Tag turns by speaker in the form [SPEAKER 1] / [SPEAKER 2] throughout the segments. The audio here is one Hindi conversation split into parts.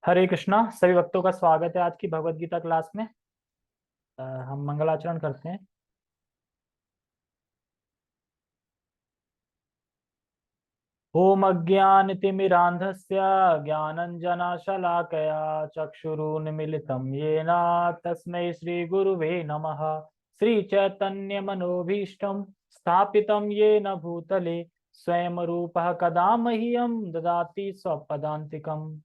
[SPEAKER 1] हरे कृष्णा। सभी भक्तों का स्वागत है आज की भगवत गीता क्लास में। हम मंगलाचरण करते हैं। ओम अज्ञानतिमिरान्धस्य ज्ञानञ्जनशलाकया चक्षुरुन्मीलितं येन तस्मै श्रीगुरुवे नमः। श्रीचैतन्यमनोभीष्टं स्थापितं येन भूतले स्वयं रूपः कदा मह्यं ददाति स्वपदान्तिकम्।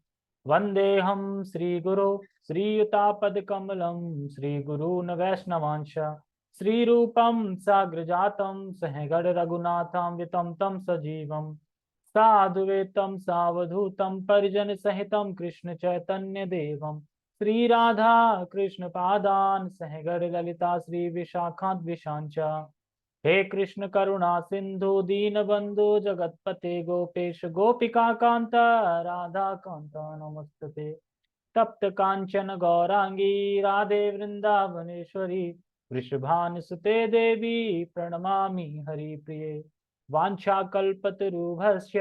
[SPEAKER 1] वन्देऽहं श्रीगुरो श्रीयुतापदकमलं श्रीगुरून् वैष्णवांश श्रीरूपं साग्रजातं सहगण रघुनाथं वितं तं सजीवम् साधुवेतं सावधूतं परिजन सहितं कृष्ण चैतन्य देवं श्री राधा कृष्ण पादान सहगण ललिता श्री विशाखान्विशांच। हे कृष्ण करुणा सिंधु दीन बंधु जगतपते गोपेश गोपिका कांता राधा कांता नमस्तुते। तप्त कांचन गौरांगी राधे वृंदावनेश्वरी वृषभानुसुते देवी प्रणमामि हरिप्रिये। वाञ्छाकल्पतरुभ्यश्च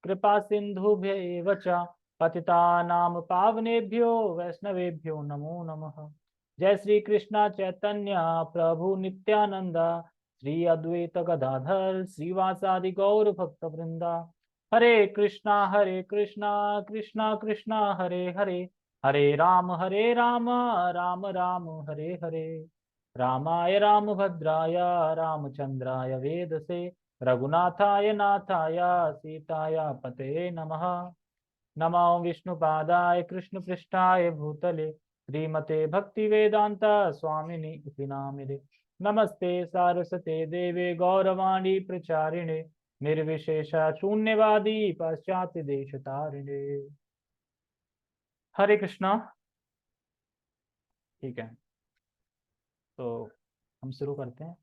[SPEAKER 1] कृपा सिन्धुभ्य एव च पतितानां पावनेभ्यो वैष्णवेभ्यो नमो नमः। जय श्री कृष्ण चैतन्य प्रभु नित्यानंद श्री अद्वैत गदाधर श्रीवासादि गौर भक्त वृंदा। हरे कृष्णा कृष्णा कृष्णा हरे हरे हरे राम राम राम हरे हरे। रामाय रामभद्राय रामचंद्राय वेदसे रघुनाथाय नाथाय सीताय पते नमः। नमो विष्णुपादाय कृष्णपृष्ठाय भूतले श्रीमते भक्तिवेदांत स्वामिनि इति नामिने। नमस्ते सारस्वते देवे गौरवाणी प्रचारिणे निर्विशेष शून्यवादी पाश्चात्य देश तारिणे। हरे कृष्णा। ठीक है, तो हम शुरू करते हैं।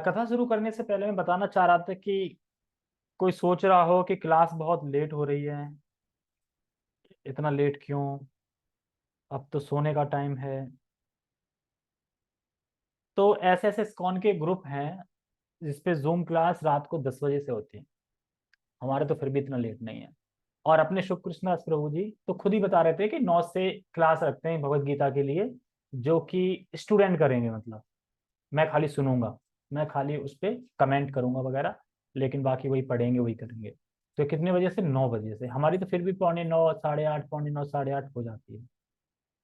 [SPEAKER 1] कथा शुरू करने से पहले मैं बताना चाह रहा था कि कोई सोच रहा हो कि क्लास बहुत लेट हो रही है, इतना लेट क्यों, अब तो सोने का टाइम है। तो ऐसे ऐसे इस्कॉन के ग्रुप हैं जिसपे जूम क्लास रात को 10 बजे से होती है। हमारे तो फिर भी इतना लेट नहीं है। और अपने शुभ कृष्णदास प्रभु जी तो खुद ही बता रहे थे कि 9 से क्लास रखते हैं भगवत गीता के लिए, जो कि स्टूडेंट करेंगे। मतलब मैं खाली सुनूंगा, मैं खाली उस पर कमेंट करूंगा वगैरह, लेकिन बाकी वही पढ़ेंगे वही करेंगे। तो कितने बजे से? 9 बजे से। हमारी तो फिर भी पौने 9, साढ़े 8, पौने 9, साढ़े 8 हो जाती है।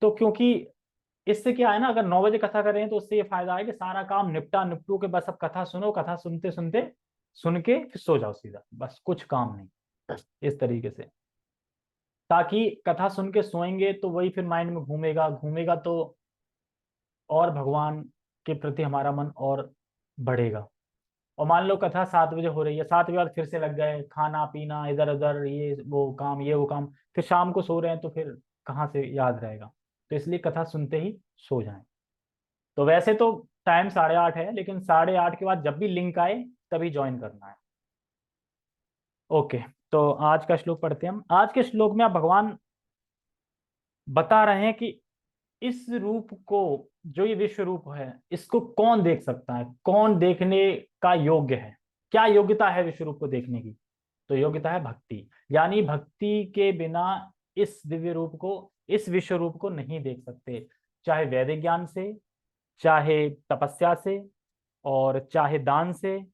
[SPEAKER 1] तो क्योंकि इससे क्या है ना, अगर 9 बजे कथा कर रहे हैं तो उससे ये फायदा है कि सारा काम निपटा निपटू के बस अब कथा सुनो, कथा सुनते सुनते सुन के फिर सो जाओ सीधा, बस कुछ काम नहीं, इस तरीके से। ताकि कथा सुन के सोएंगे तो वही फिर माइंड में घूमेगा घूमेगा, तो और भगवान के प्रति हमारा मन और बढ़ेगा। और मान लो कथा 7 बजे हो रही है, 7 बजे बाद फिर से लग गए खाना पीना इधर उधर, ये वो काम, फिर शाम को सो रहे हैं तो फिर कहाँ से याद रहेगा। तो इसलिए कथा सुनते ही सो जाएं। तो वैसे तो टाइम 8:30 है, लेकिन 8:30 के बाद जब भी लिंक आए तभी ज्वाइन करना है। ओके, तो आज का श्लोक पढ़ते हैं हम। आज के श्लोक में आप भगवान बता रहे हैं कि इस रूप को, जो ये विश्व रूप है, इसको कौन देख सकता है, कौन देखने का योग्य है, क्या योग्यता है विश्व रूप को देखने की। तो योग्यता है भक्ति, यानी भक्ति के बिना इस दिव्य रूप को, इस विश्व रूप को नहीं देख सकते। चाहे वैदिक ज्ञान से, चाहे तपस्या से, और चाहे दान से,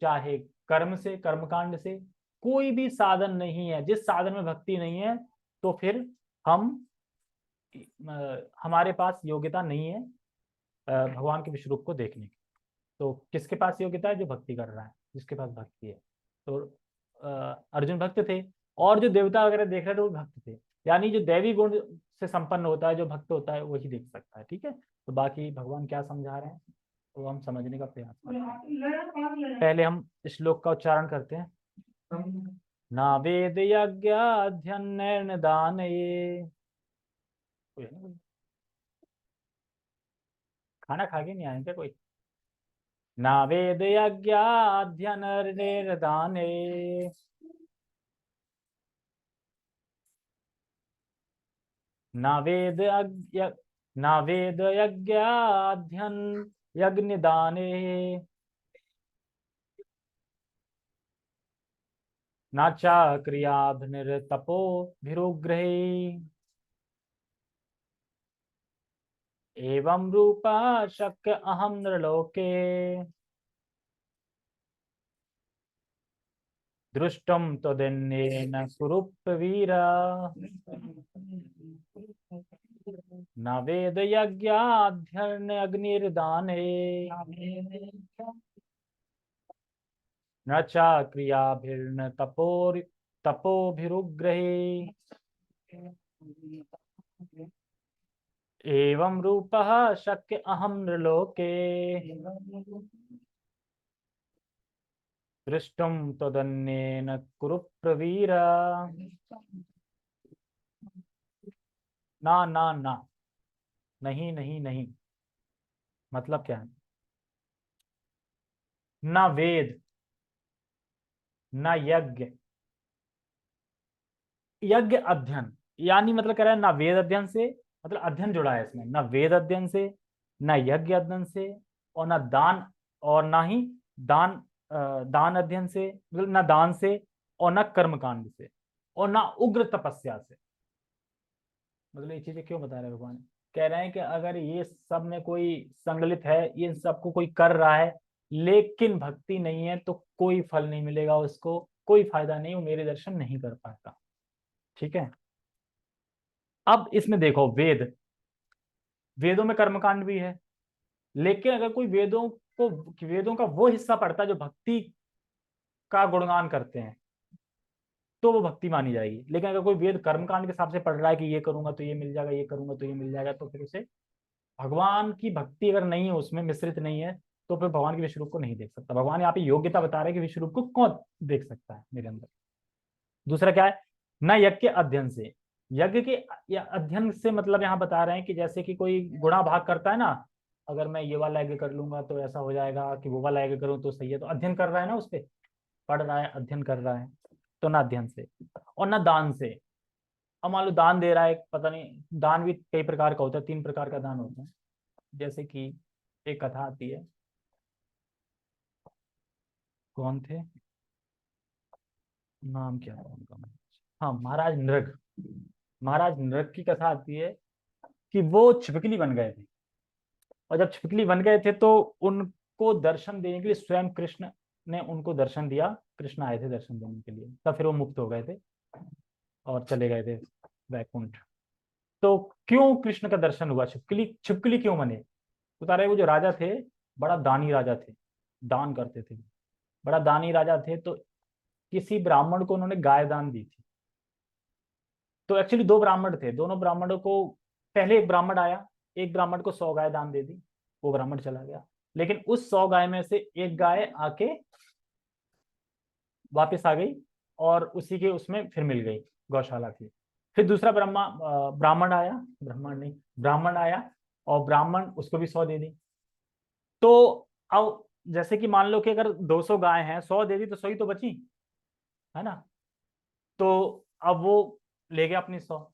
[SPEAKER 1] चाहे कर्म से, कर्मकांड से, कोई भी साधन नहीं है। जिस साधन में भक्ति नहीं है तो फिर हम हमारे पास योग्यता नहीं है भगवान के विश्व रूप को देखने की। तो किसके पास योग्यता है? जो भक्ति कर रहा है, जिसके पास भक्ति है। तो अर्जुन भक्त थे, और जो देवता वगैरह देख रहे थे वो भक्त थे। यानी जो दैवी गुण से संपन्न होता है, जो भक्त होता है, वही देख सकता है। ठीक है, तो बाकी भगवान क्या समझा रहे हैं तो हम समझने का प्रयास करते हैं। पहले हम श्लोक का उच्चारण करते हैं। ना वेद यज्ञ अध्ययन दान ये, खाना खा के नहीं आए क्या कोई? ना वेद यज्ञ अध्ययन दाने न वेद न वेद यज्ञाध्यन यज्ञ दाने न च क्रियाभिर्तपोभिरुग्रहे एवं रूपा शक्य अहम नृलोके दृष्टुम त्वदन्येन कुरु प्रवीर न वेद यज्ञाध्ययन अग्निर्दाने न च क्रियाभिर्न तपोभिरुग्रहे एवं रूपः शक्य अहम नृलोके दृष्टुम त्वदन्येन कुरु प्रवीर ना ना ना, नहीं नहीं नहीं, मतलब क्या है? ना वेद, ना यज्ञ, यज्ञ अध्ययन, यानी मतलब कह रहा है ना वेद अध्ययन से, मतलब अध्ययन जुड़ा है इसमें, ना वेद अध्ययन से, ना यज्ञ अध्ययन से, और ना दान, और ना ही दान, दान अध्ययन से, मतलब ना दान से, और ना कर्मकांड से, और ना उग्र तपस्या से। मतलब ये चीजें क्यों बता रहे हैं भगवान? कह रहे हैं कि अगर ये सब में कोई संगलित है, ये सबको कोई कर रहा है, लेकिन भक्ति नहीं है, तो कोई फल नहीं मिलेगा उसको, कोई फायदा नहीं, वो मेरे दर्शन नहीं कर पाता। ठीक है। अब इसमें देखो, वेदों में कर्मकांड भी है, लेकिन अगर कोई वेदों का वो हिस्सा पढ़ता है जो भक्ति का गुणगान करते हैं, तो वो भक्ति मानी जाएगी। लेकिन अगर कोई वेद कर्मकांड के हिसाब से पढ़ रहा है कि ये करूंगा तो ये मिल जाएगा, ये करूंगा तो ये मिल जाएगा, तो फिर उसे भगवान की भक्ति अगर नहीं है, उसमें मिश्रित नहीं है, तो फिर भगवान के विश्व रूप को नहीं देख सकता। भगवान यहाँ पे योग्यता बता रहे हैं कि विश्व रूप को कौन देख सकता है मेरे अंदर। दूसरा क्या है? न यज्ञ के अध्ययन से, यज्ञ के या अध्ययन से मतलब यहाँ बता रहे हैं कि जैसे कि कोई गुणा भाग करता है ना, अगर मैं ये वाला यज्ञ कर लूंगा तो ऐसा हो जाएगा, कि वो वाला यज्ञ करूँ तो सही है, तो अध्ययन कर रहा है ना, उस पर पढ़ रहा है, अध्ययन कर रहा है, तो ना अध्ययन से, और ना दान से। अब मान लो दान दे रहा है, पता नहीं, दान भी कई प्रकार का होता है, 3 प्रकार का दान होता है। जैसे कि एक कथा आती है, कौन थे, नाम क्या था उनका, हाँ, महाराज नृग। महाराज नृग की कथा आती है कि वो छिपकली बन गए थे, और जब छिपकली बन गए थे तो उनको दर्शन देने के लिए स्वयं कृष्ण ने उनको दर्शन दिया। कृष्ण आए थे दर्शन देने के लिए, तब फिर वो मुक्त हो गए थे और चले गए थे वैकुंठ। तो क्यों कृष्ण का दर्शन हुआ, छिपकली छिपकली क्यों बने? बता रहे वो जो राजा थे, बड़ा दानी राजा थे, दान करते थे, बड़ा दानी राजा थे। तो किसी ब्राह्मण को उन्होंने गाय दान दी थी। तो एक्चुअली 2 ब्राह्मण थे, दोनों ब्राह्मणों को, पहले एक ब्राह्मण आया, एक ब्राह्मण को 100 गाय दान दे दी, वो ब्राह्मण चला गया। लेकिन उस 100 गाय में से एक गाय आके वापस आ गई, और उसी के उसमें फिर मिल गई, गौशाला थी। फिर दूसरा ब्राह्मण आया, ब्राह्मण आया, और ब्राह्मण उसको भी 100 दे दी। तो अब जैसे कि मान लो कि अगर 200 गाय हैं, 100 दे दी तो 100 ही तो बची, है ना? तो अब वो ले गया अपनी 100।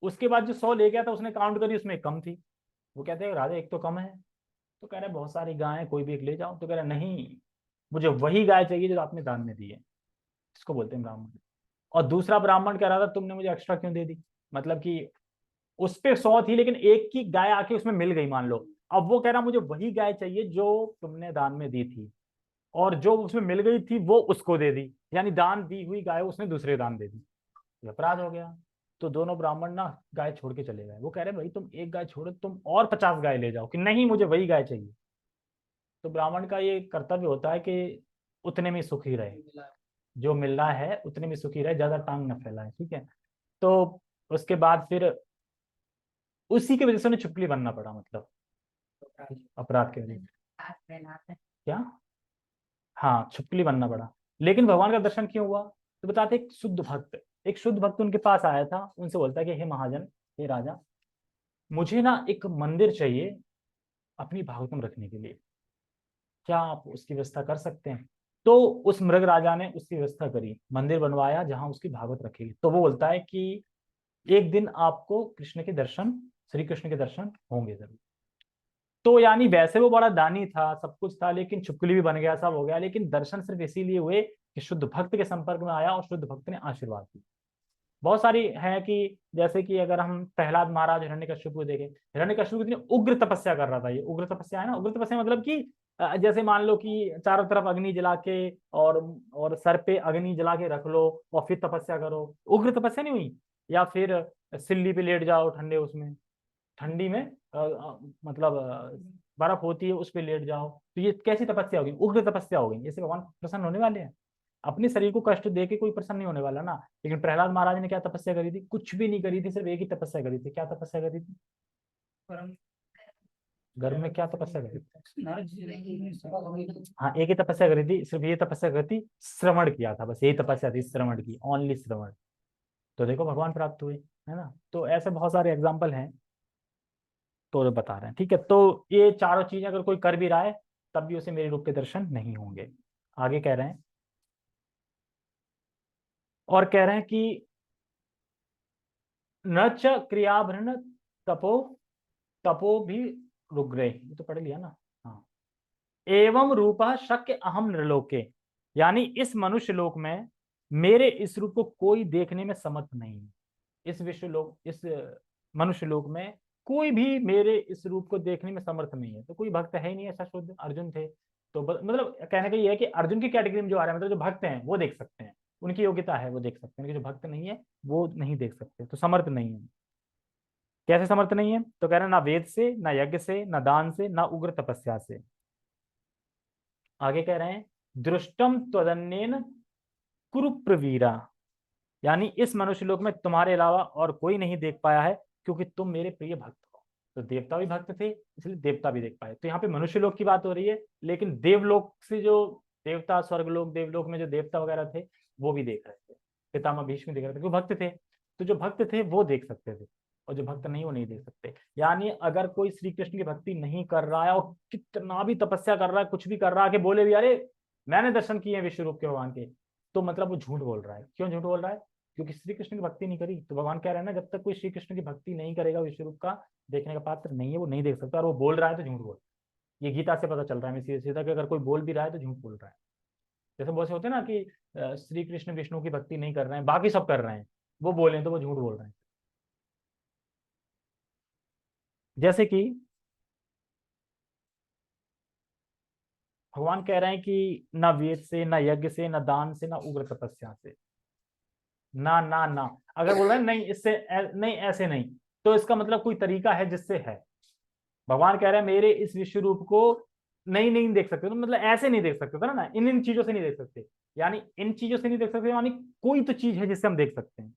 [SPEAKER 1] उसके बाद जो 100 ले गया था, उसने काउंट करी, उसमें एक कम थी। वो कहते हैं राजा एक तो कम है। तो कह रहे बहुत सारी गाय हैं, कोई भी एक ले जाओ। तो कह रहे नहीं, मुझे वही गाय चाहिए जो आपने दान में दी है। इसको बोलते हैं ब्राह्मण। और दूसरा ब्राह्मण कह रहा था तुमने मुझे एक्स्ट्रा क्यों दे दी, मतलब कि उस पे 100 थी, लेकिन एक की गाय आके उसमें मिल गई मान लो। अब वो कह रहा मुझे वही गाय चाहिए जो तुमने दान में दी थी, और जो उसमें मिल गई थी वो उसको दे दी, यानी दान दी हुई गाय उसने दूसरे दान दे दी। ये अपराध हो गया। तो दोनों ब्राह्मण ना गाय छोड़ के चले गए। वो कह रहे भाई तुम एक गाय छोड़ो, तुम और 50 गाय ले जाओ, कि नहीं मुझे वही गाय चाहिए। तो ब्राह्मण का ये कर्तव्य होता है कि उतने में सुखी रहे, जो मिल रहा है उतने में सुखी रहे, ज्यादा टांग न फैलाए। ठीक है। तो उसके बाद फिर उसी की वजह से उन्हें छुपकली बनना पड़ा, मतलब अपराध के वजह से। क्या? हाँ, छुपकली बनना पड़ा। लेकिन भगवान का दर्शन क्यों हुआ? तो बताते एक शुद्ध भक्त उनके पास आया था, उनसे बोलता है कि हे महाजन, हे राजा, मुझे ना एक मंदिर चाहिए अपनी भागवतम रखने के लिए, क्या आप उसकी व्यवस्था कर सकते हैं? तो उस मृग राजा ने उसकी व्यवस्था करी, मंदिर बनवाया जहां उसकी भागवत रखेगी। तो वो बोलता है कि एक दिन आपको कृष्ण के दर्शन, श्री कृष्ण के दर्शन होंगे जरूर। तो यानी वैसे वो बड़ा दानी था, सब कुछ था, लेकिन छुपकली भी बन गया, सब हो गया, लेकिन दर्शन सिर्फ इसीलिए हुए कि शुद्ध भक्त के संपर्क में आया और शुद्ध भक्त ने आशीर्वाद दिया। बहुत सारी है कि जैसे कि अगर हम प्रहलाद महाराज हिरण्यकश्यप को देखें, हिरण्यकश्यप कितनी उग्र तपस्या कर रहा था। ये उग्र तपस्या है ना, उग्र तपस्या मतलब कि जैसे मान लो कि चारों तरफ अग्नि जला के और सर पे अग्नि जला के रख लो और फिर तपस्या करो, उग्र तपस्या नहीं हुई। या फिर सिल्ली पे लेट जाओ ठंडे, उसमें ठंडी में मतलब बर्फ होती है उस पे लेट जाओ, तो ये कैसी तपस्या होगी? उग्र तपस्या होगी। इससे भगवान प्रसन्न होने वाले हैं? अपने शरीर को कष्ट दे के कोई प्रसन्न नहीं होने वाला ना। लेकिन प्रहलाद महाराज ने क्या तपस्या करी थी? कुछ भी नहीं करी थी, सिर्फ एक ही तपस्या करी थी। क्या तपस्या करी थी? गर्भ में क्या तपस्या करी थी? हाँ, एक ही तपस्या करी थी, सिर्फ ये तपस्या करी थी, श्रवण किया था, बस यही तपस्या थी, श्रवण की, ओनली श्रवण। तो देखो भगवान प्राप्त हुए, है ना। तो ऐसे बहुत सारे एग्जाम्पल हैं, तो बता रहे हैं। ठीक है, तो ये चारों चीजें अगर कोई कर भी रहा है तब भी उसे मेरे रूप के दर्शन नहीं होंगे। आगे कह रहे हैं, और कह रहे हैं कि न च क्रियाभरण तपो तपो भी रुग्रे, ये तो पढ़ लिया ना। हाँ, एवं रूपा शक्य अहम नृलोके, यानी इस मनुष्य लोक में मेरे इस रूप को कोई देखने में समर्थ नहीं है। इस विश्व लोक, इस मनुष्य लोक में कोई भी मेरे इस रूप को देखने में समर्थ नहीं है। तो कोई भक्त है ही नहीं ऐसा शुद्ध। अर्जुन थे तो मतलब कहने का ये है कि अर्जुन की कैटेगरी में जो आ रहा है, मतलब जो भक्त हैं वो देख सकते हैं, उनकी योग्यता है वो देख सकते हैं, जो भक्त नहीं है वो नहीं देख सकते, तो समर्थ नहीं है। कैसे समर्थ नहीं है? तो कह रहे हैं ना वेद से, ना यज्ञ से, ना दान से, ना उग्र तपस्या से। आगे कह रहे हैं दृष्टम त्वदन्येन कुरु प्रवीरा, यानी इस मनुष्य लोक में तुम्हारे अलावा और कोई नहीं देख पाया है, क्योंकि तुम मेरे प्रिय भक्त हो। तो देवता भी भक्त थे, इसलिए देवता भी देख पाए। तो यहाँ पे मनुष्य लोक की बात हो रही है, लेकिन देवलोक से जो देवता, स्वर्गलोक, देवलोक में जो देवता वगैरह थे वो भी देख रहे थे। पितामह भीष्म देख रहे थे, क्योंकि भक्त थे। तो जो भक्त थे वो देख सकते थे, और जो भक्त नहीं वो नहीं देख सकते। यानी अगर कोई श्री कृष्ण की भक्ति नहीं कर रहा है और कितना भी तपस्या कर रहा है, कुछ भी कर रहा है, कि बोले भी अरे मैंने दर्शन किए विश्व रूप के भगवान के, तो मतलब वो झूठ बोल रहा है। क्यों झूठ बोल रहा है? क्योंकि श्री कृष्ण की भक्ति नहीं करी। तो भगवान कह रहे हैं ना, जब तक कोई श्री कृष्ण की भक्ति नहीं करेगा, विश्व रूप का देखने का पात्र नहीं है, वो नहीं देख सकता। और वो बोल रहा है तो झूठ बोल रहा है। ये गीता से पता चल रहा है सीधा सीधा, कि अगर कोई बोल भी रहा है तो झूठ बोल रहा है। जैसे बहुत से होते हैं ना कि श्री कृष्ण विष्णु की भक्ति नहीं कर रहे हैं, बाकी सब कर रहे हैं, वो बोले तो वो झूठ बोल रहे हैं। जैसे कि भगवान कह रहे हैं कि ना वेद से, ना यज्ञ से, ना दान से, ना उग्र तपस्या से, ना ना ना। अगर बोल रहे हैं नहीं इससे नहीं ऐसे नहीं, तो इसका मतलब कोई तरीका है जिससे है। भगवान कह रहे हैं मेरे इस विश्व रूप को नहीं नहीं देख सकते, तो मतलब ऐसे नहीं देख सकते था ना, इन इन चीजों से नहीं देख सकते। यानी इन चीजों से नहीं देख सकते, यानी कोई तो चीज है जिससे हम देख सकते हैं।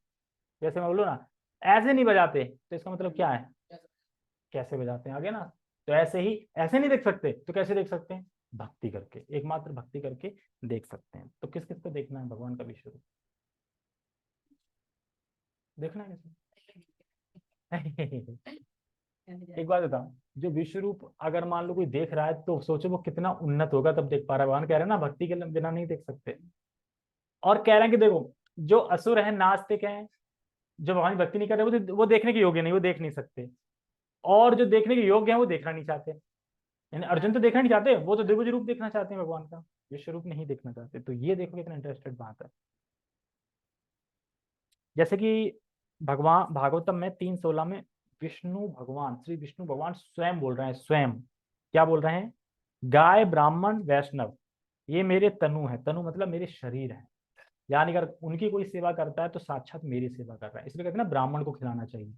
[SPEAKER 1] जैसे मैं बोलूँ ना ऐसे नहीं बजाते, तो इसका मतलब क्या है? कैसे बजाते हैं आगे ना। तो ऐसे ही ऐसे नहीं देख सकते, तो कैसे देख सकते हैं? भक्ति करके, एकमात्र भक्ति करके देख सकते हैं। तो किस किस को देखना है भगवान का विश्व रूप? देखना है कैसे? एक बात बताओ, जो विश्व रूप अगर मान लो कोई देख रहा है, तो सोचो वो कितना उन्नत होगा, तब देख पा रहा है। भगवान कह रहे हैं ना भक्ति के बिना नहीं देख सकते। और कह रहे हैं कि देखो जो असुर है, नास्तिक हैं, जो भगवान की भक्ति नहीं कर रहे, वो देखने के योग्य नहीं, वो देख नहीं सकते। और जो देखने के योग्य है वो देखना नहीं चाहते। यानी अर्जुन तो देखना नहीं चाहते, वो तो दिव्य रूप देखना चाहते हैं भगवान का, विश्व रूप नहीं देखना चाहते। तो ये देखो कितना इंटरेस्टेड बात है। जैसे कि भगवान भागवतम में 3:16 में विष्णु भगवान, श्री विष्णु भगवान स्वयं बोल रहे हैं, स्वयं क्या बोल रहे हैं? गाय ब्राह्मण वैष्णव ये मेरे तनु है। तनु मतलब मेरे शरीर है। यानी अगर उनकी कोई सेवा करता है तो साक्षात मेरी सेवा कर रहा है। इसलिए कहते हैं ना ब्राह्मण को खिलाना चाहिए।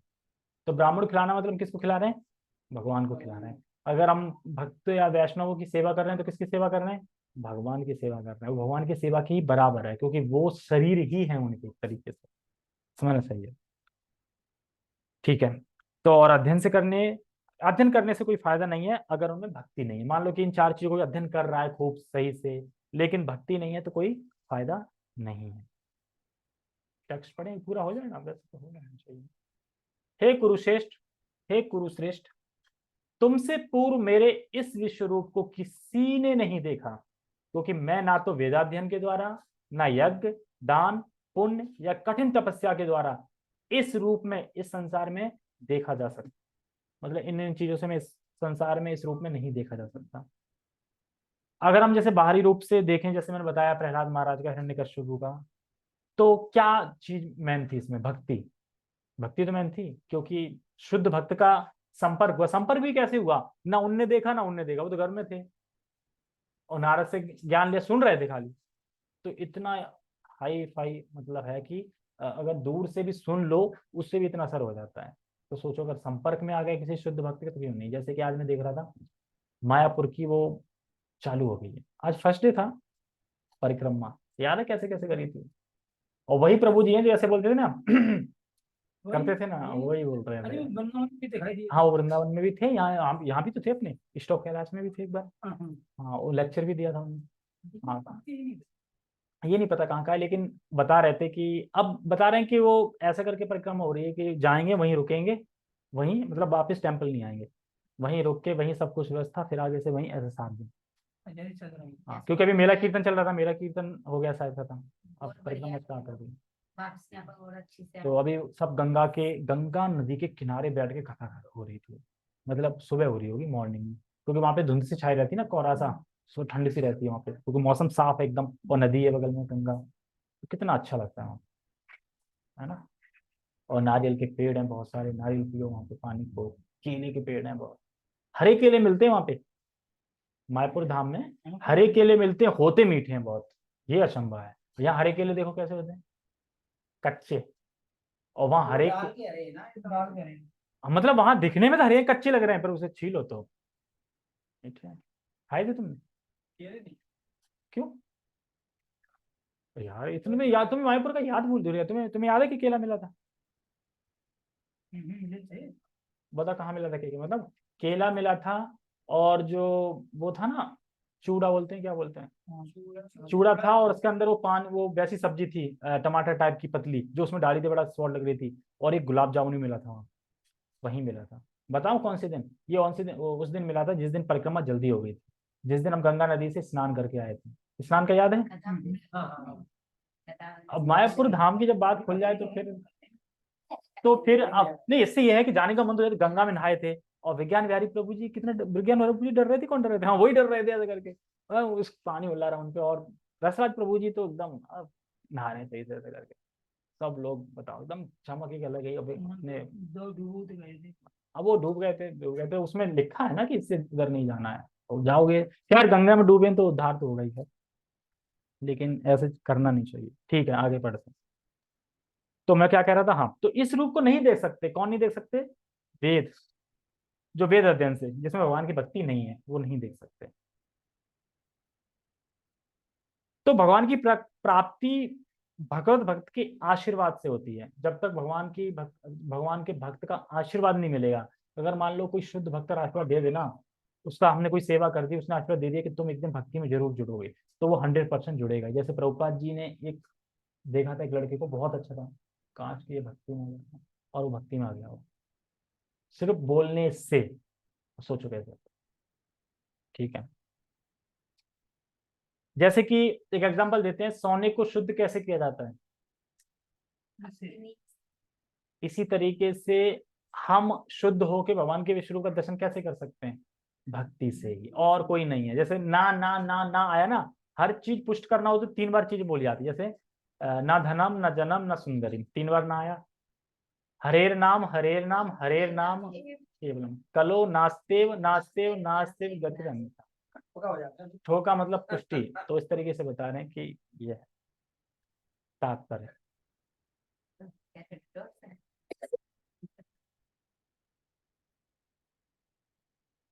[SPEAKER 1] तो ब्राह्मण को खिलाना मतलब किसको खिला रहे हैं? भगवान को खिला रहे हैं। अगर हम भक्त या वैष्णवों की सेवा कर रहे हैं तो किसकी सेवा कर रहे हैं? भगवान की सेवा कर रहे हैं। वो भगवान की सेवा की बराबर है, क्योंकि वो शरीर ही है उनके, एक तरीके से समझना चाहिए। ठीक है, तो और अध्ययन करने से कोई फायदा नहीं है अगर उनमें भक्ति नहीं है। मान लो कि इन चार चीजों को अध्ययन कर रहा है खूब सही से, लेकिन भक्ति नहीं है, तो कोई फायदा नहीं है। टेक्स्ट पढ़ें, पूरा हो जाएगा, वैसे तो हो जाना चाहिए। हे कुरुश्रेष्ठ, हे कुरुश्रेष्ठ, तुमसे पूर्व मेरे इस विश्व रूप को किसी ने नहीं देखा, क्योंकि मैं ना तो वेदाध्ययन के द्वारा, ना यज्ञ दान पुण्य या कठिन तपस्या के द्वारा इस रूप में, इस संसार में देखा जा सकता। मतलब इन इन चीजों से मैं इस संसार में, इस रूप में नहीं देखा जा सकता। अगर हम जैसे बाहरी रूप से देखें, जैसे मैंने बताया प्रहलाद महाराज का, हिरण्यकश्यप का, तो क्या चीज मेन थी इसमें? भक्ति। भक्ति तो मेन थी, क्योंकि शुद्ध भक्त का संपर्क हुआ। संपर्क भी कैसे हुआ? ना उनने देखा ना उनने देखा, वो तो घर में थे और नारद से ज्ञान लिया, सुन रहे थे खाली। तो इतना हाई फाई मतलब है कि अगर दूर से भी सुन लो उससे भी इतना असर हो जाता है। तो सोचो अगर संपर्क में आ गए किसी शुद्ध भक्त के, तो क्यों नहीं। जैसे कि आज मैं देख रहा था मायापुर की वो चालू हो गई है, आज फर्स्ट डे था परिक्रमा, याद है कैसे कैसे करी थी। और वही प्रभु जी हैं जो ऐसे बोलते थे ना करते थे ना, वही बोल रहे थे। वृंदावन भी दिखाई दिए। हाँ वो वृंदावन में भी थे, यहाँ भी तो थे, अपने स्टॉक कैलाश में भी थे एक बार। हाँ वो लेक्चर भी दिया था उन्होंने। हाँ ये नहीं पता कहाँ का है, लेकिन बता रहे थे कि अब बता रहे हैं कि वो ऐसा करके परिक्रमा हो रही है कि जाएंगे वहीं रुकेंगे, वहीं मतलब वापस टेम्पल नहीं आएंगे, वहीं रुक के वहीं सब कुछ व्यवस्था, फिर आगे से वहीं ऐसे 7 दिन। हाँ क्योंकि अभी मेला कीर्तन चल रहा था, मेला कीर्तन हो गया शायद खत्म, अब परिक्रमा स्टार्ट हो गई। तो अभी सब गंगा नदी के किनारे बैठ के कथा हो रही थी, मतलब सुबह हो रही होगी मॉर्निंग में, क्योंकि वहां पे धुंध सी छाई रहती है ना, कोहरा सा, सो ठंडी सी रहती है वहां पे, क्योंकि मौसम साफ है एकदम और नदी है बगल में गंगा, तो कितना अच्छा लगता है वहाँ, है ना। और नारियल के पेड़ हैं बहुत सारे, नारियल पियो वहाँ पे, पानी को, केले के पेड़ हैं बहुत, हरे केले मिलते हैं वहाँ पे मायापुर धाम में, हरे केले मिलते हैं, होते मीठे हैं बहुत, ये अचंभा है। यहाँ हरे केले देखो कैसे होते हैं, कच्चे। और वहाँ हरे मतलब वहां दिखने में तो हरे कच्चे लग रहे हैं, पर उसे छीलो तो मीठे हैं। खाए थे तुमने? क्यों? तो यार इतने में याद, तुम्हें मायापुर का याद भूल रही है, तुम्हें तुम्हें याद है कि केला मिला था? बता कहाँ मिला था केला, मतलब केला मिला था, और जो वो था ना, चूड़ा बोलते हैं, क्या बोलते हैं, चूड़ा था, और उसके अंदर वो पान, वो वैसी सब्जी थी टमाटर टाइप की पतली, जो उसमें डाली थी, बड़ा स्वाद लग रही थी, और एक गुलाब जामुन भी मिला था वहाँ, वहीं मिला था। बताओ कौन से दिन? ये कौन से दिन? उस दिन मिला था जिस दिन परिक्रमा जल्दी हो गई थी, जिस दिन हम गंगा नदी से स्नान करके आए थे। स्नान का याद है? अब मायापुर धाम की जब बात खुल जाए तो फिर अब नहीं, इससे ये है कि जाने का मन तो है, तो गंगा में नहाए थे, और विज्ञान विहारी प्रभु जी कितने, विज्ञान विहारी प्रभु जी डर रहे थे, कौन डर रहे थे? हाँ वही डर रहे थे ऐसे करके, उस पानी उल्ला रहा उनपे, और रसराज प्रभु जी तो एकदम नहा रहे थे ऐसे करके, सब लोग बताओ एकदम चमक ही अलग है। अब अपने दो डूब गए थे, अब वो डूब गए थे, उसमें लिखा है ना कि इससे उधर नहीं जाना है, और जाओगे यार गंगा में डूबे तो उद्धार तो होगा ही है, लेकिन ऐसे करना नहीं चाहिए। ठीक है आगे बढ़ते हैं। तो मैं क्या कह रहा था, हाँ तो इस रूप को नहीं देख सकते, कौन नहीं देख सकते? वेद, जो वेद अध्ययन से, जिसमें भगवान की भक्ति नहीं है, वो नहीं देख सकते। तो भगवान की प्राप्ति भगवत भक्त के आशीर्वाद से होती है। जब तक भगवान के भक्त का आशीर्वाद नहीं मिलेगा, अगर मान लो कोई शुद्ध भक्त आशीर्वाद दे देना, उसका हमने कोई सेवा कर दी, उसने आशीर्वाद दे दिया कि तुम एक दिन भक्ति में जरूर जुड़ोगे, तो वो 100% जुड़ेगा। जैसे प्रभुपाद जी ने एक देखा था, एक लड़के को बहुत अच्छा था, काश की ये भक्ति में आ गया, और वो भक्ति में आ गया, वो सिर्फ बोलने से। सोचो कैसे। ठीक है, जैसे कि एक एग्जांपल देते हैं, सोने को शुद्ध कैसे किया जाता है? इसी तरीके से हम शुद्ध होकर भगवान के विश्व रूप का दर्शन कैसे कर सकते हैं? भक्ति से ही, और कोई नहीं है। जैसे ना ना ना ना आया ना, हर चीज पुष्ट करना हो तो 3 बार चीज बोली जाती है, जैसे ना धनम ना जनम ना सुंदरी, 3 बार ना आया। हरेर नाम हरेर नाम हरेर नाम केवलम, कलो नास्तेव नास्तेव नास्तेव गतिरन्यथा, ठोका मतलब पुष्टि। तो इस तरीके से बता रहे हैं कि यह तात्पर्य।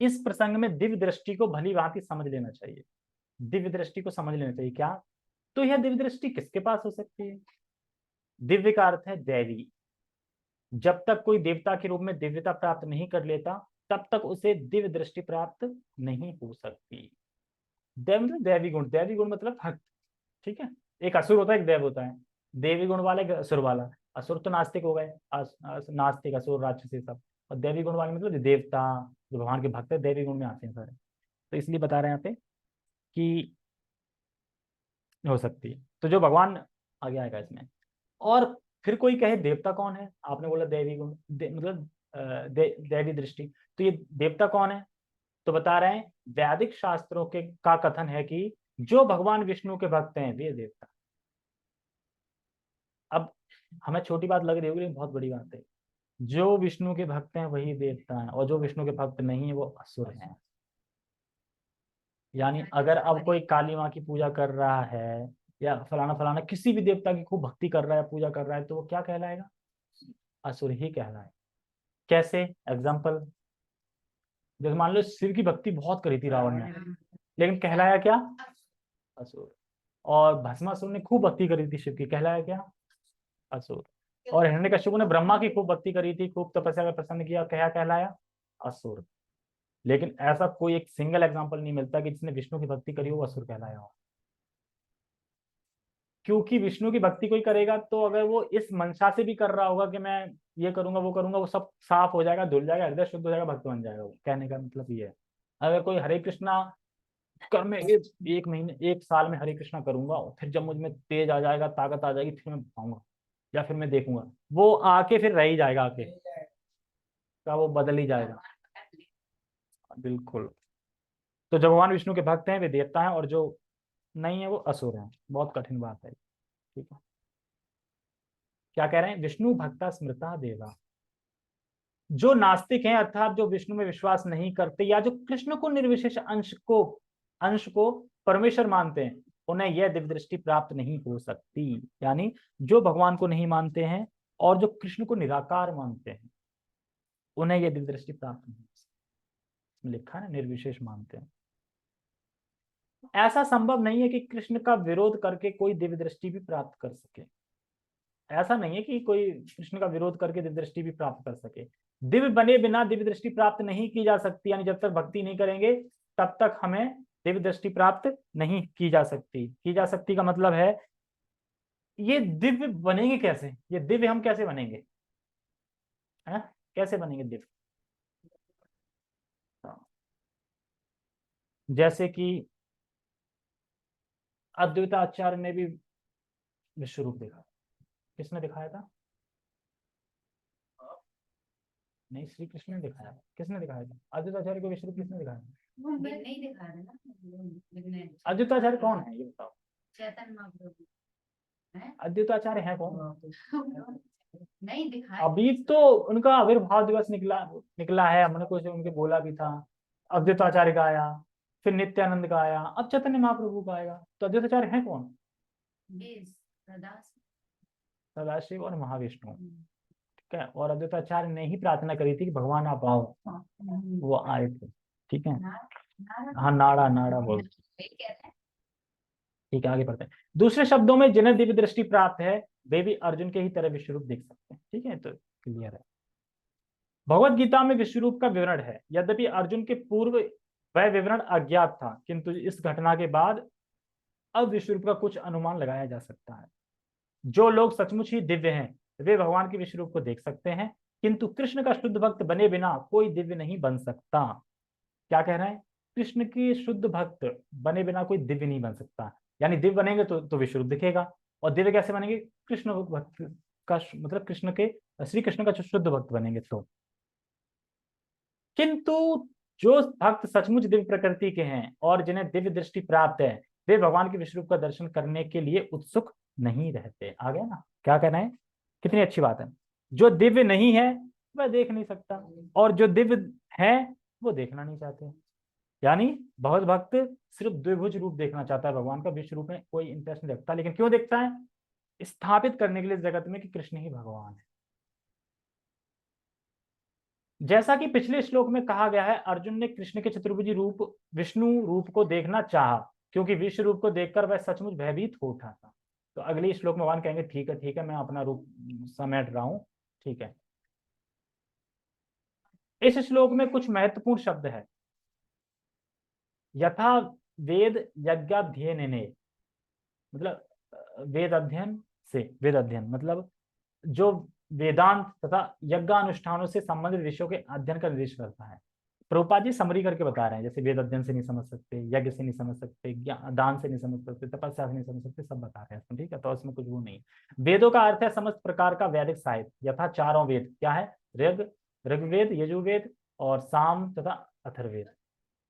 [SPEAKER 1] इस प्रसंग में दिव्य दृष्टि को भली भांति समझ लेना चाहिए, दिव्य दृष्टि को समझ लेना चाहिए। क्या? तो यह दिव्य दृष्टि किसके पास हो सकती है? दिव्य का अर्थ है दैवी। जब तक कोई देवता के रूप में दिव्यता प्राप्त नहीं कर लेता, तब तक उसे दिव्य दृष्टि प्राप्त नहीं हो सकती। देव मतलब दैवी गुण, दैवी गुण मतलब भक्त। ठीक है, एक असुर होता है एक देव होता है, देवी गुण वाला एक असुर वाला। असुर तो नास्तिक हो गए, नास्तिक असुर राक्षस ये सब, और देवी गुण वाले मतलब जो देवता, जो भगवान के भक्त है, देवी गुण में आते हैं सारे। तो इसलिए बता रहे हैं यहाँ पे कि हो सकती है, तो जो भगवान आगे आएगा इसमें। और फिर कोई कहे देवता कौन है? आपने बोला दैवी गुण, मतलब दैवी दृष्टि, तो ये देवता कौन है? तो बता रहे हैं वैदिक शास्त्रों के का कथन है कि जो भगवान विष्णु के भक्त हैं वे देवता। अब हमें छोटी बात लग रही होगी लेकिन बहुत बड़ी बात है। जो विष्णु के भक्त हैं वही देवता हैं, और जो विष्णु के भक्त नहीं है वो असुर हैं। यानी अगर अब कोई काली माँ की पूजा कर रहा है या फलाना फलाना किसी भी देवता की खूब भक्ति कर रहा है, पूजा कर रहा है, तो वो क्या कहलाएगा? असुर ही कहलाएगा। कैसे? एग्जाम्पल, जैसे मान लो शिव की भक्ति बहुत करी थी रावण ने, लेकिन कहलाया क्या? असुर। और भस्मासुर ने खूब भक्ति करी थी शिव की, कहलाया क्या? असुर। और हिरण्यकश्यप ने ब्रह्मा की खूब भक्ति करी थी, खूब तपस्या कर प्रसन्न किया, क्या कहलाया? असुर। लेकिन ऐसा कोई एक सिंगल एग्जांपल नहीं मिलता कि जिसने विष्णु की भक्ति करी हो वो असुर कहलाया हो। क्योंकि विष्णु की भक्ति कोई करेगा तो अगर वो इस मंशा से भी कर रहा होगा कि मैं ये करूंगा वो करूंगा, वो सब साफ हो जाएगा, धुल जाएगा, हृदय शुद्ध हो जाएगा, भक्त बन जाएगा। वो कहने का मतलब ये है। अगर कोई हरे कृष्णा कर मैं एक महीने एक साल में हरे कृष्णा करूंगा, और फिर जब मुझ में तेज आ जाएगा, ताकत आ जाएगी, फिर मैं पाऊंगा या फिर मैं देखूंगा, वो आके फिर रह ही जाएगा, आके का वो बदल ही जाएगा। बिल्कुल। तो जो भगवान विष्णु के भक्त हैं वे देवता हैं, और जो नहीं है वो असुर हैं। बहुत कठिन बात है। ठीक है, क्या कह रहे हैं? विष्णु भक्ता स्मृता देवा। जो नास्तिक हैं अर्थात जो विष्णु में विश्वास नहीं करते या जो कृष्ण को निर्विशेष अंश को परमेश्वर मानते हैं, उन्हें यह दिव्य दृष्टि प्राप्त नहीं हो सकती। यानी जो भगवान को नहीं मानते हैं और जो कृष्ण को निराकार मानते हैं, उन्हें यह दिव्य दृष्टि प्राप्त नहीं हो सकती। लिखा है ना, निर्विशेष मानते हैं। ऐसा संभव नहीं है कि कृष्ण का विरोध करके कोई दिव्य दृष्टि भी प्राप्त कर सके। ऐसा नहीं है कि कोई कृष्ण का विरोध करके दिव्य दृष्टि भी प्राप्त कर सके। दिव्य बने बिना दिव्य दृष्टि प्राप्त नहीं की जा सकती। यानी जब तक भक्ति नहीं करेंगे तब तक हमें दिव्य दृष्टि प्राप्त नहीं की जा सकती। की जा सकती का मतलब है ये दिव्य बनेंगे कैसे? ये दिव्य हम कैसे बनेंगे? है? कैसे बनेंगे दिव्य? जैसे कि अद्वैताचार्य ने भी विश्व रूप देखा। किसने दिखाया था? नहीं, श्री कृष्ण ने दिखाया। किसने दिखाया था? अद्वैताचार्य को विश्व रूप किसने दिखाया?
[SPEAKER 2] नहीं दिखाया था ना।
[SPEAKER 1] अद्वैताचार्य कौन है ये बताओ?
[SPEAKER 2] चैतन्य महाप्रभु।
[SPEAKER 1] अद्वैताचार्य है कौन?
[SPEAKER 2] नहीं दिखाया।
[SPEAKER 1] अभी तो उनका आविर्भाव दिवस निकला निकला है, हमने कुछ उनके बोला भी था। अद्वैताचार्य का आया, फिर नित्यानंद का आया, अब चैतन्य महाप्रभु का आएगा। तो अद्वैताचार्य है कौन? सदाशिव और महाविष्णु। ठीक है, और अद्वैताचार्य ने ही प्रार्थना करी थी कि भगवान आप आओ, वो आए थे। ठीक है, हाँ, नाड़ा नाड़ा बोल। ठीक है, आगे बढ़ते हैं। दूसरे शब्दों में जिन्हें दिव्य दृष्टि प्राप्त है वे भी अर्जुन के ही तरह विश्वरूप देख सकते हैं। ठीक है, तो क्लियर है। भगवत गीता में विश्वरूप का विवरण है। यद्यपि अर्जुन के पूर्व वह विवरण अज्ञात था, किंतु इस घटना के बाद अब विश्वरूप का कुछ अनुमान लगाया जा सकता है। जो लोग सचमुच ही दिव्य हैं वे भगवान के विश्वरूप को देख सकते हैं, किंतु कृष्ण का शुद्ध भक्त बने बिना कोई दिव्य नहीं बन सकता। क्या कह रहे हैं? कृष्ण की शुद्ध भक्त बने बिना कोई दिव्य नहीं बन सकता। यानी दिव्य बनेंगे तो विश्वरूप दिखेगा। और दिव्य कैसे बनेंगे? कृष्ण भक्त का मतलब कृष्ण के श्री कृष्ण का शुद्ध भक्त बनेंगे तो। किंतु जो भक्त सचमुच दिव्य प्रकृति के हैं और जिन्हें दिव्य दृष्टि प्राप्त है वे भगवान के विश्वरूप का दर्शन करने के लिए उत्सुक नहीं रहते। आ गया ना क्या कहना है? कितनी अच्छी बात है। जो दिव्य नहीं है वह देख नहीं सकता, और जो दिव्य है वो देखना नहीं चाहते। यानी बहुत भक्त सिर्फ द्विभुज रूप देखना चाहता है, भगवान का विश्व रूप में कोई इंटरेस्ट नहीं रखता। लेकिन क्यों देखता है? स्थापित करने के लिए जगत में कि कृष्ण ही भगवान है। जैसा कि पिछले श्लोक में कहा गया है, अर्जुन ने कृष्ण के चतुर्भुजी रूप विष्णु रूप को देखना चाहा, क्योंकि विश्व रूप को देखकर वह सचमुच भयभीत हो उठा था। तो अगले श्लोक में भगवान कहेंगे ठीक है मैं अपना रूप समेट रहा हूं। ठीक है, इस श्लोक में कुछ महत्वपूर्ण शब्द है। यथा वेद यज्ञाध्ययन, मतलब वेद अध्ययन से, वेद अध्ययन मतलब जो वेदांत तथा यज्ञानुष्ठानों से संबंधित विषयों के अध्ययन का निर्देश करता है। प्रभुपाद जी समरी करके बता रहे हैं, जैसे वेद अध्ययन से नहीं समझ सकते, यज्ञ से नहीं समझ सकते, दान से नहीं समझ सकते, तपस्या से नहीं समझ सकते, सब बता रहे हैं। ठीक है, तो इसमें कुछ वो नहीं। वेदों का अर्थ है समस्त प्रकार का वैदिक साहित्य। यथा चारों वेद क्या है? ऋग्वेद, यजुर्वेद और साम तथा अथर्ववेद।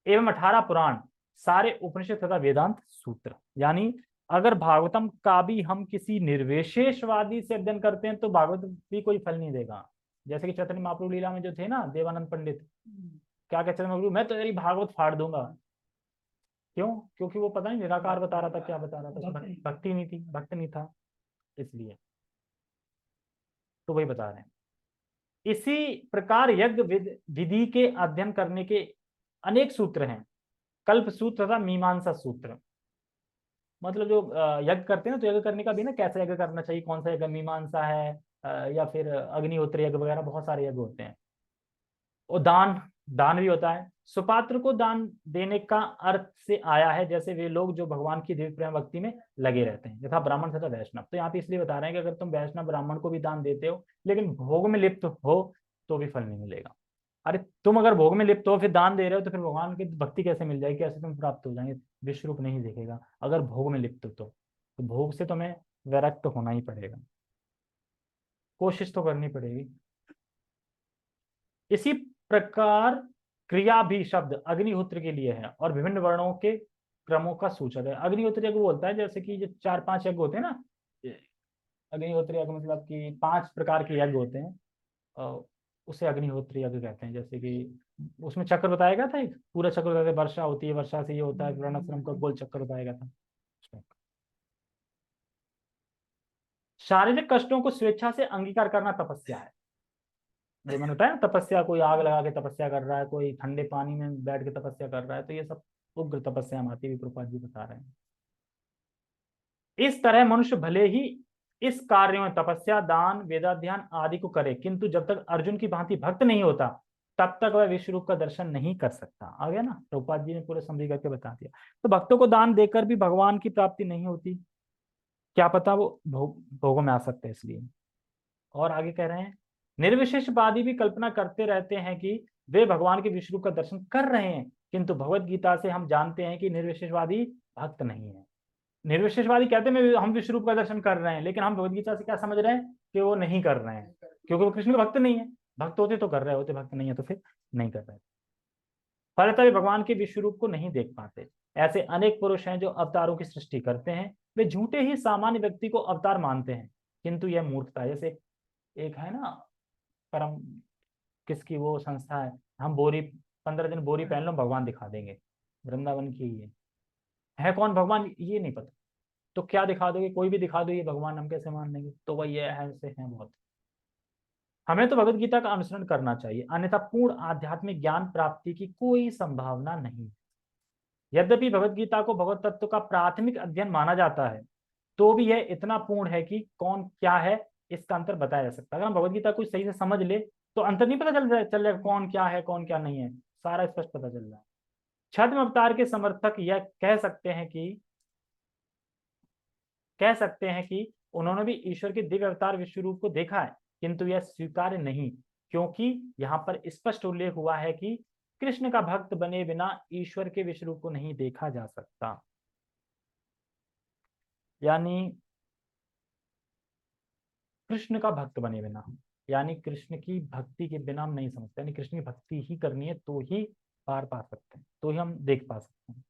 [SPEAKER 1] एवं 18 पुराण, सारे उपनिषद तथा वेदांत सूत्र। यानी अगर भागवतम का भी हम किसी निर्विशेषवादी से अध्ययन करते हैं तो भागवत भी कोई फल नहीं देगा। जैसे कि चैतन्य महाप्रभु लीला में जो थे ना देवानंद पंडित, क्या कहते हैं महाप्रभु, मैं तो तेरी भागवत फाड़ दूंगा। क्यों? क्योंकि वो पता नहीं निराकार बता रहा था, क्या बता रहा था, भक्ति नहीं थी, भक्त नहीं था, इसलिए। तो वही बता रहे हैं। इसी प्रकार यज्ञ विधि के अध्ययन करने के अनेक सूत्र हैं, कल्प सूत्र तथा मीमांसा सूत्र। मतलब जो यज्ञ करते हैं ना, तो यज्ञ करने का भी ना, कैसे यज्ञ करना चाहिए, कौन सा यज्ञ, मीमांसा है या फिर अग्निहोत्र यज्ञ वगैरह, बहुत सारे यज्ञ होते हैं। और दान, दान भी होता है। सुपात्र को दान देने का अर्थ से आया है जैसे वे लोग जो भगवान की दिव्य प्रेम भक्ति में लगे रहते हैं, यथा ब्राह्मण तथा वैष्णव। तो यहाँ पे इसलिए बता रहे हैं कि अगर तुम वैष्णव ब्राह्मण को भी दान देते हो लेकिन भोग में लिप्त हो तो भी फल नहीं मिलेगा। अरे तुम अगर भोग में लिप्त हो फिर दान दे रहे हो तो फिर भगवान की भक्ति कैसे मिल जाएगी, कैसे तुम प्राप्त हो जाएंगे? विश्व रूप नहीं देखेगा अगर भोग में लिप्त हो तो भोग से तुम्हें वैरक्त होना ही पड़ेगा, कोशिश तो करनी पड़ेगी। इसी प्रकार क्रिया भी शब्द अग्निहोत्र के लिए है और विभिन्न वर्णों के क्रमों का सूचक है। अग्निहोत्र यज्ञ बोलता है जैसे कि जो 4-5 यज्ञ होते हैं ना, अग्निहोत्र यज्ञ मतलब कि 5 प्रकार के यज्ञ होते हैं, उसे अग्निहोत्र यज्ञ कहते हैं। जैसे कि उसमें चक्र बताया गया था, एक पूरा चक्र बताया, वर्षा होती है, वर्षा से ये होता है, वर्णाश्रम का गोल चक्कर बताया गया था। शारीरिक कष्टों को स्वेच्छा से अंगीकार करना तपस्या है। जो मैंने बताया ना, तपस्या, कोई आग लगा के तपस्या कर रहा है, कोई ठंडे पानी में बैठ के तपस्या कर रहा है, तो ये सब उग्र तपस्या आती है, प्रभुपाद जी बता रहे हैं। इस तरह मनुष्य भले ही इस कार्य में तपस्या, दान, वेदाध्ययन आदि को करे, किंतु जब तक अर्जुन की भांति भक्त नहीं होता तब तक वह विश्व रूप का दर्शन नहीं कर सकता। आ गया ना, प्रभुपाद जी ने पूरे समझी करके बता दिया। तो भक्तों को दान देकर भी भगवान की प्राप्ति नहीं होती, क्या पता वो भोगों में आ सकते हैं, इसलिए। और आगे कह रहे हैं, निर्विशेषवादी भी कल्पना करते रहते हैं कि वे भगवान के विश्व रूप का दर्शन कर रहे हैं, किंतु भगवत गीता से हम जानते हैं कि निर्विशेषवादी भक्त नहीं है। निर्विशेषवादी कहते हैं हम विश्व रूप का दर्शन कर रहे हैं, लेकिन हम भगवत गीता से क्या समझ रहे हैं कि वो नहीं कर रहे हैं, क्योंकि वो कृष्ण के भक्त नहीं है। भक्त होते तो कर रहे होते, भक्त नहीं है तो फिर नहीं कर रहे। फलतः वे भगवान के विश्व रूप को नहीं देख पाते। ऐसे अनेक पुरुष हैं जो अवतारों की सृष्टि करते हैं, वे झूठे ही सामान्य व्यक्ति को अवतार मानते हैं, किंतु यह मूर्खता है। जैसे एक है ना, परम किसकी वो संस्था है, हम बोरी 15 दिन बोरी पहन लो भगवान दिखा देंगे, वृंदावन की है कौन भगवान ये नहीं पता, तो क्या दिखा दोगे, कोई भी दिखा दो ये भगवान, हम कैसे मान लेंगे? तो वही है, ऐसे हैं बहुत। हमें तो भगवत गीता का अनुसरण करना चाहिए, अन्यथा पूर्ण आध्यात्मिक ज्ञान प्राप्ति की कोई संभावना नहीं। यद्यपि भगवत गीता को भगवत तत्व का प्राथमिक अध्ययन माना जाता है, तो भी यह इतना पूर्ण है कि कौन क्या है इसका अंतर बताया जा सकता है। अगर हम भगवत गीता को सही से समझ ले तो अंतर नहीं पता चल जाएगा कौन क्या है कौन क्या नहीं है, सारा स्पष्ट पता चल रहा है। छद्म अवतार के समर्थक यह कह सकते हैं कि उन्होंने भी ईश्वर के दिव्य अवतार विश्व रूप को देखा है, किंतु यह स्वीकार्य नहीं, क्योंकि यहाँ पर स्पष्ट उल्लेख हुआ है कि कृष्ण का भक्त बने बिना ईश्वर के विश्व रूप को नहीं देखा जा सकता। यानी कृष्ण का भक्त बने बिना, यानी कृष्ण की भक्ति के बिना हम नहीं समझते, यानी कृष्ण की भक्ति ही करनी है तो ही पार पा सकते हैं, तो ही हम देख पा सकते हैं।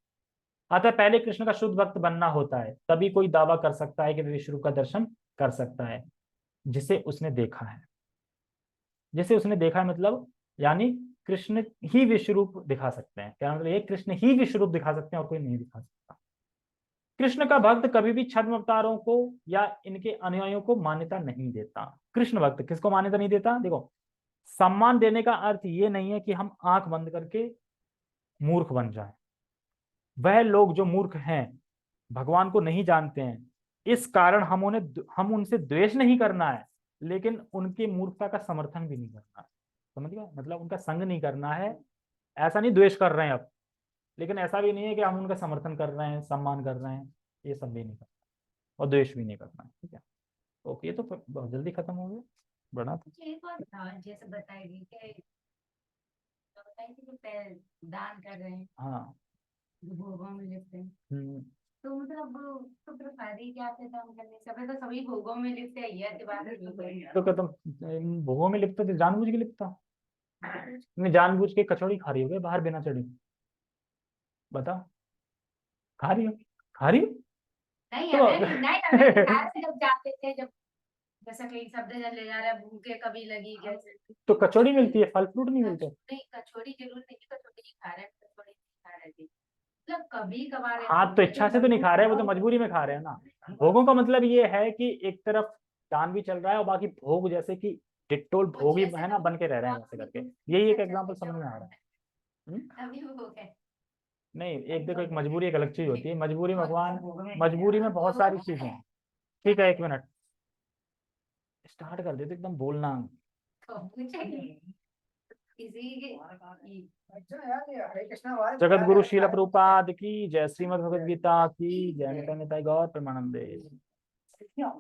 [SPEAKER 1] अतः पहले कृष्ण का शुद्ध भक्त बनना होता है, तभी कोई दावा कर सकता है कि विश्व रूप का दर्शन कर सकता है, जिसे उसने देखा है। जिसे उसने देखा है मतलब, यानी कृष्ण ही विश्व रूप दिखा सकते हैं। क्या मतलब? ये कृष्ण ही विश्व रूप दिखा सकते हैं और कोई नहीं दिखा सकता। कृष्ण का भक्त कभी भी छद्म अवतारों को या इनके अनुयायियों को मान्यता नहीं देता। कृष्ण भक्त किसको मान्यता नहीं देता? देखो, सम्मान देने का अर्थ ये नहीं है कि हम आंख बंद करके मूर्ख बन जाएं। वह लोग जो मूर्ख हैं, भगवान को नहीं जानते हैं, इस कारण हम उनसे द्वेष नहीं करना है, लेकिन उनकी मूर्खता का समर्थन भी नहीं करना है। समझ गए? मतलब उनका संग नहीं करना है। ऐसा नहीं द्वेष कर रहे हैं अब, लेकिन ऐसा भी नहीं है कि हम उनका समर्थन कर रहे हैं, सम्मान कर रहे हैं, ये सब भी नहीं करना और द्वेष भी नहीं करना है। ठीक है, ओके, ये तो बहुत जल्दी खत्म हो गया, बड़ा था।
[SPEAKER 2] एक और था जैसे बताएगी कि बताई थी कि दान कर रहे हैं,
[SPEAKER 1] हाँ,
[SPEAKER 2] जो भोगों में लिप्त हैं,
[SPEAKER 1] हम्म,
[SPEAKER 2] तो मतलब तो प्रसादी क्या थे दान करने से? अबे तो सभी भोगों में लिप्त है, ये इबादत भी कोई
[SPEAKER 1] तो क्या तुम भोगों में लिपटा थे? जानबूझ के लिपटा? नहीं, जानबूझ के कचौड़ी खा रही हो गए बाहर बिना चढ़ी? बताओ, खा रही हो, खा रही हो
[SPEAKER 2] नहीं
[SPEAKER 1] तो
[SPEAKER 2] हमें नहीं, हमें बिहार से जब जाते थे, जब जैसे कहीं सब्जी ले जा रहे हैं, भूखे कभी लगी जैसे,
[SPEAKER 1] तो कचौड़ी मिलती है, फल फ्रूट नहीं मिलते?
[SPEAKER 2] नहीं कचौड़ी जरूर नहीं, कचौड़ी नहीं खा रहे हैं, कचौड़ी नहीं खा रहे थे, मतलब कभी कभार ऐसा
[SPEAKER 1] हाँ तो
[SPEAKER 2] होता है
[SPEAKER 1] इच्छा से तो नहीं खा रहे हैं, वो तो मजबूरी में खा रहे हैं ना। भोगों का मतलब ये है कि एक तरफ दान भी चल रहा है और बाकी भोग जैसे कि डिट्टोल
[SPEAKER 2] वो
[SPEAKER 1] भोग ही
[SPEAKER 2] जैसे
[SPEAKER 1] है ना, बन के रह रहे हैं वैसे करके। यही एक एग्जांपल समझ में आ रहा है। हम्म?
[SPEAKER 2] तभी वो हो गए।
[SPEAKER 1] नहीं, एक देखो, एक मजबूरी एक अलग चीज होती है, मजबूरी में भगवान,
[SPEAKER 2] हाँ,
[SPEAKER 1] मजबूरी में बहुत
[SPEAKER 2] वो
[SPEAKER 1] सारी चीजें हैं। ठीक है, 1 मिनट, स्टार्ट कर देते एकदम बोलना।
[SPEAKER 2] तो मुझे किसी के
[SPEAKER 1] जगत गुरु शील प्रभुपाद की जय, श्रीमद् भगवद गीता की जय, निताई गौर प्रेमानंदे।